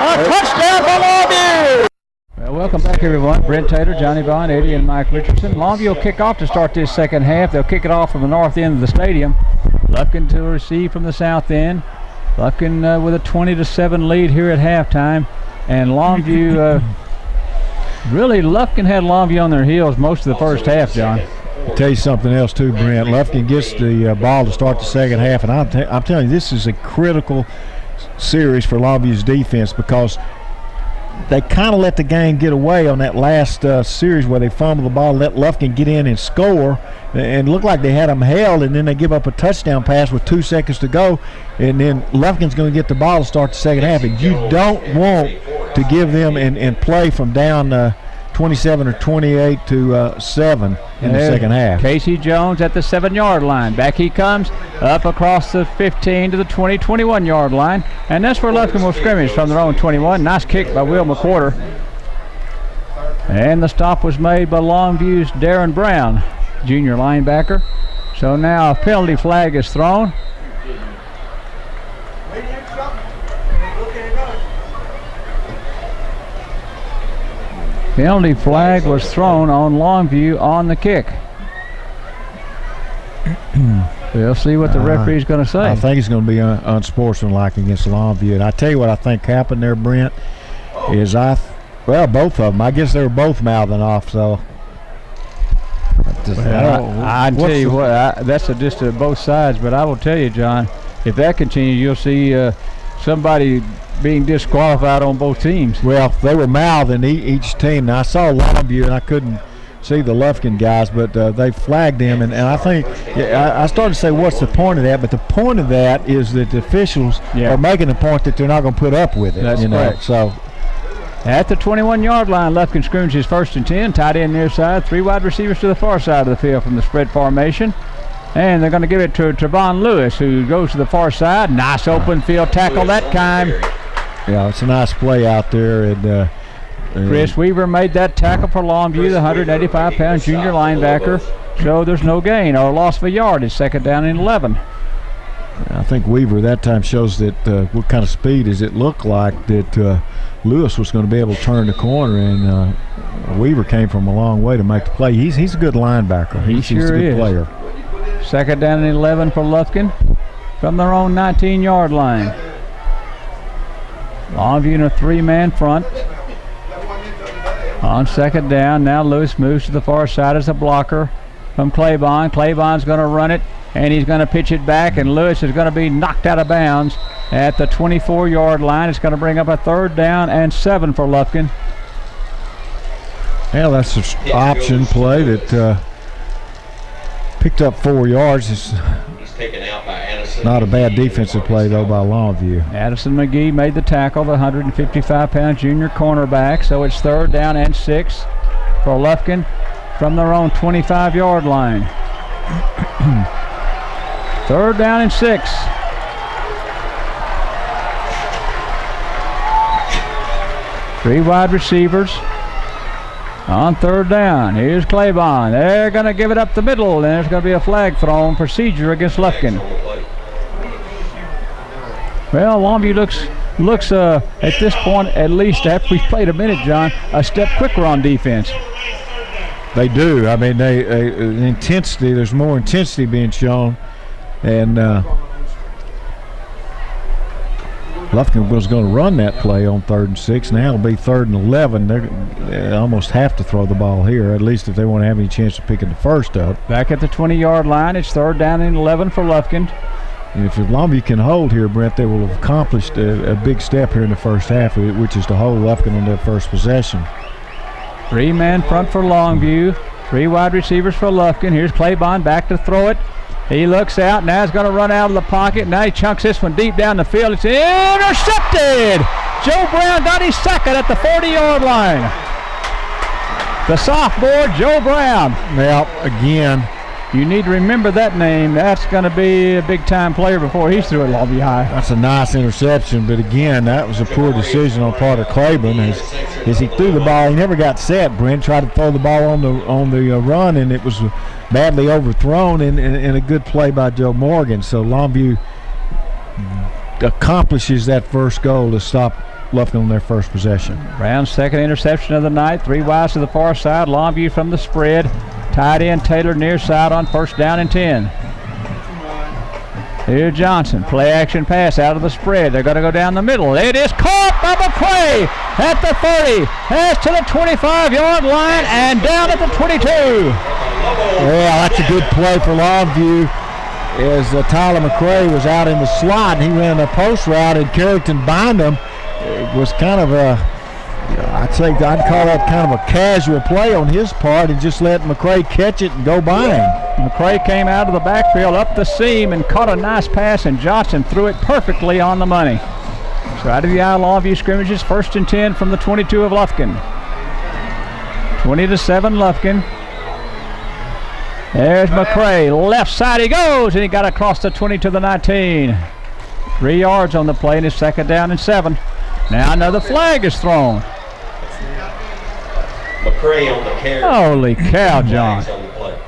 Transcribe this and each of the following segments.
A touchdown for Longview! Well, welcome back, everyone. Brent Taylor, Johnny Bond, Eddie, and Mike Richardson. Longview will kick off to start this second half. They'll kick it off from the north end of the stadium. Lufkin to receive from the south end. Lufkin with a 20-7 lead here at halftime. And Longview, really, Lufkin had Longview on their heels most of the first half, John. I'll tell you something else too, Brent. Lufkin gets the ball to start the second half, and I'm telling you, this is a critical series for Longview's defense because they kind of let the game get away on that last series where they fumbled the ball, let Lufkin get in and score, and looked like they had them held, and then they give up a touchdown pass with 2 seconds to go, and then Lufkin's going to get the ball to start the second half, and you don't want to give them and play from down 27 or 28 to 7 in the second half. Casey Jones at the 7-yard line. Back he comes up across the 15 to the 20, 21-yard line. And that's where Lufkin will scrimmage from their own 21. Nice kick by Will McWhorter. And the stop was made by Longview's Darren Brown, junior linebacker. So now a penalty flag is thrown. Penalty flag was thrown on Longview on the kick. We'll see what the referee's going to say. I think it's going to be unsportsmanlike against Longview. And I tell you what I think happened there, Brent, is well, both of them. I guess they were both mouthing off, so. I tell you what, that's just both sides. But I will tell you, John, if that continues, you'll see somebody being disqualified on both teams. Well, they were mouthing each team. Now, I saw Longview, and I couldn't see the Lufkin guys, but they flagged them. And I think I started to say, what's the point of that? But the point of that is that the officials are making the point that they're not going to put up with it. That's correct. So at the 21-yard line, Lufkin scrimmages 1st and 10. Tight end near side. 3 wide receivers to the far side of the field from the spread formation. And they're going to give it to Trevon Lewis, who goes to the far side. Nice open field tackle that time. Yeah, it's a nice play out there. And Chris Weaver made that tackle for Longview, the 185-pound junior linebacker. So there's no gain or loss of a yard. It's 2nd down and 11. I think Weaver that time shows that what kind of speed does it look like that Lewis was going to be able to turn the corner, and Weaver came from a long way to make the play. He's a good linebacker. He's a good player. 2nd down and 11 for Lufkin from their own 19-yard line. Longview in a 3-man front. On 2nd down, now Lewis moves to the far side as a blocker from Claybon. Claybon's going to run it, and he's going to pitch it back, and Lewis is going to be knocked out of bounds at the 24-yard line. It's going to bring up a 3rd down and 7 for Lufkin. Yeah, that's an option play that picked up 4 yards. It's taken out by Addison. Not a bad defensive play, though, by Longview. Addison McGee made the tackle, the 155-pound junior cornerback. So it's 3rd down and 6 for Lufkin from their own 25-yard line. 3rd down and 6. Three wide receivers on 3rd down. Here's Claybon. They're going to give it up the middle, and there's going to be a flag thrown, procedure against Lufkin. Well, Longview looks at this point, at least after we've played a minute, John, a step quicker on defense. They do. I mean, intensity. There's more intensity being shown, and Lufkin was going to run that play on 3rd and 6. Now it'll be 3rd and 11. They almost have to throw the ball here, at least if they want to have any chance of picking the first up. Back at the 20-yard line, it's 3rd down and 11 for Lufkin. And if Longview can hold here, Brent, they will have accomplished a big step here in the first half, which is to hold Lufkin on their first possession. 3-man front for Longview. 3 wide receivers for Lufkin. Here's Claybon back to throw it. He looks out. Now he's going to run out of the pocket. Now he chunks this one deep down the field. It's intercepted. Joe Brown got his second at the 40-yard line. The sophomore, Joe Brown. Well, again, you need to remember that name. That's going to be a big-time player before he's through at Longview High. That's a nice interception, but again, that was a poor decision on part of Claybon. As he threw the ball, he never got set. Brent tried to throw the ball on the run, and it was badly overthrown, and a good play by Joe Morgan. So Longview accomplishes that first goal to stop Lufkin on their first possession. Brown's second interception of the night. 3 wides to the far side. Longview from the spread. Tight end Taylor near side on first down and 10. Here Johnson, play action pass out of the spread. They're going to go down the middle. It is caught by McCray at the 30. Pass to the 25-yard line and down at the 22. Yeah, that's a good play for Longview. As Tyler McCray was out in the slot, and he ran a post route, and Carrington bind him. It was kind of I'd call that kind of a casual play on his part, and just let McCray catch it and go by him. McCray came out of the backfield up the seam and caught a nice pass, and Johnson threw it perfectly on the money. So out of the eye, Longview scrimmages, 1st and 10 from the 22 of Lufkin. 20-7 Lufkin. There's McCray, left side he goes, and he got across the 20 to the 19. 3 yards on the play, and it's 2nd down and 7. Now another flag is thrown. McCray on the carry. Holy cow, John. On the play.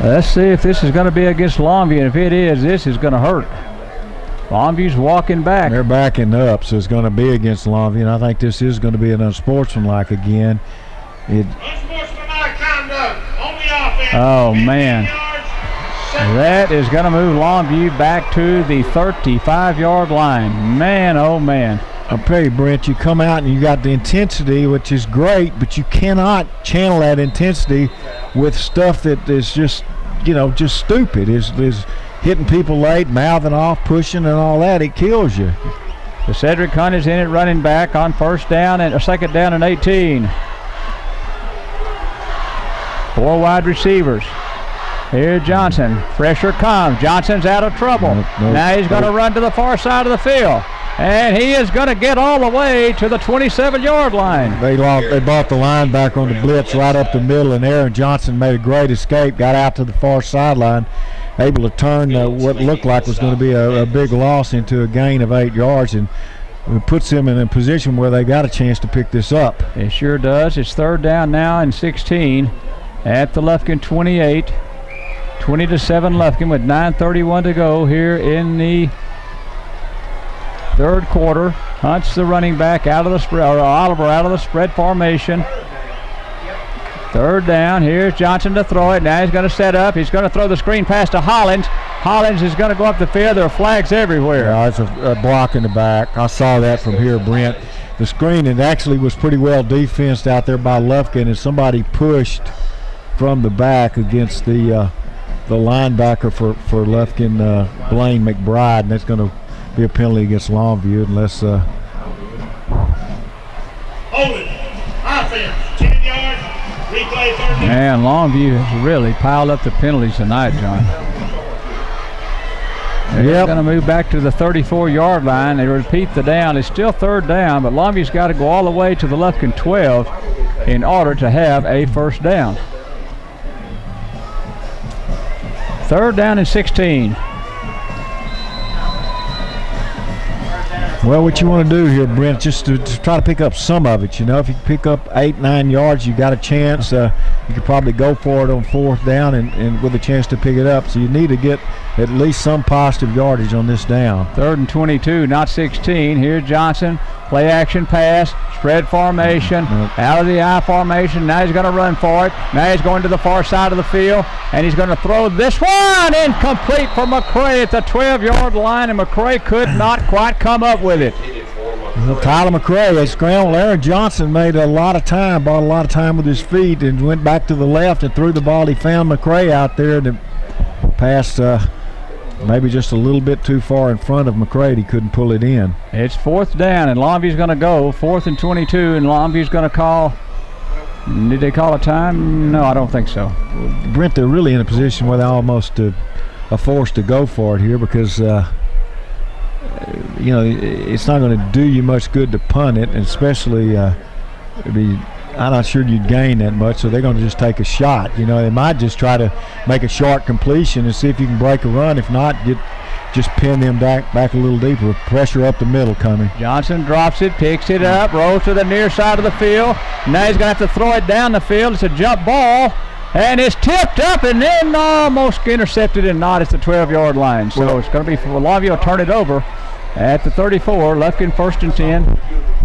Let's see if this is going to be against Longview, and if it is, this is going to hurt. Longview's walking back. They're backing up, so it's going to be against Longview, and I think this is going to be an unsportsmanlike again. Unsportsmanlike conduct on the offense. Oh, man. That is going to move Longview back to the 35-yard line. Man, oh, man. I'll tell you, Brent, you come out and you got the intensity, which is great, but you cannot channel that intensity with stuff that is just, just stupid. Is hitting people late, mouthing off, pushing, and all that. It kills you. So Cedric Hunt is in it, running back on 2nd down and 18. 4 wide receivers. Here Johnson, pressure comes. Johnson's out of trouble. Now he's going to run to the far side of the field. And he is going to get all the way to the 27-yard line. They brought the linebacker on the blitz right up the middle, and Aaron Johnson made a great escape, got out to the far sideline, able to turn what looked like was going to be a big loss into a gain of 8 yards, and it puts them in a position where they got a chance to pick this up. It sure does. It's 3rd down now and 16 at the Lufkin 28. 20-7 Lufkin with 9:31 to go here in the 3rd quarter. Hunt's the running back out of the spread, or Oliver out of the spread formation. 3rd down. Here's Johnson to throw it. Now he's going to set up. He's going to throw the screen pass to Hollins. Hollins is going to go up the field. There are flags everywhere. Yeah, it's a block in the back. I saw that from here, Brent. The screen, it actually was pretty well defensed out there by Lufkin, and somebody pushed from the back against the linebacker for Lufkin, Blaine McBride, and that's going to be a penalty against Longview unless Hold it. Offense, 10 yards. Replay 30. Man, Longview has really piled up the penalties tonight, John. They're going to move back to the 34-yard line. They repeat the down. It's still 3rd down, but Longview's got to go all the way to the Lufkin 12 in order to have a 1st down. 3rd down and 16. Well, what you want to do here, Brent, just to try to pick up some of it. If you pick up 8-9 yards, you got a chance. You could probably go for it on 4th down and with a chance to pick it up. So you need to get at least some positive yardage on this down. 3rd and 22, not 16. Here's Johnson, play action pass, spread formation, out of the I formation. Now he's going to run for it. Now he's going to the far side of the field, and he's going to throw this one incomplete for McCray at the 12-yard line, and McCray could not quite come up with it. Well, Tyler McCray, they scrambled. Aaron Johnson made a lot of time, bought a lot of time with his feet, and went back to the left and threw the ball. He found McCray out there, and it passed maybe just a little bit too far in front of McCray. He couldn't pull it in. It's 4th down, and Longview's going to go 4th and 22, and Longview's going to call. Did they call a time? No, I don't think so. Brent, they're really in a position where they're almost are forced to go for it here because it's not going to do you much good to punt it, and especially I'm not sure you'd gain that much, so they're going to just take a shot. They might just try to make a short completion and see if you can break a run. If not, just pin them back a little deeper. Pressure up the middle coming. Johnson drops it, picks it up, rolls to the near side of the field. Now he's going to have to throw it down the field. It's a jump ball, And it's tipped up and then almost intercepted and not at the 12-yard line. So it's going to be for Longview turn it over at the 34. Lufkin 1st and 10.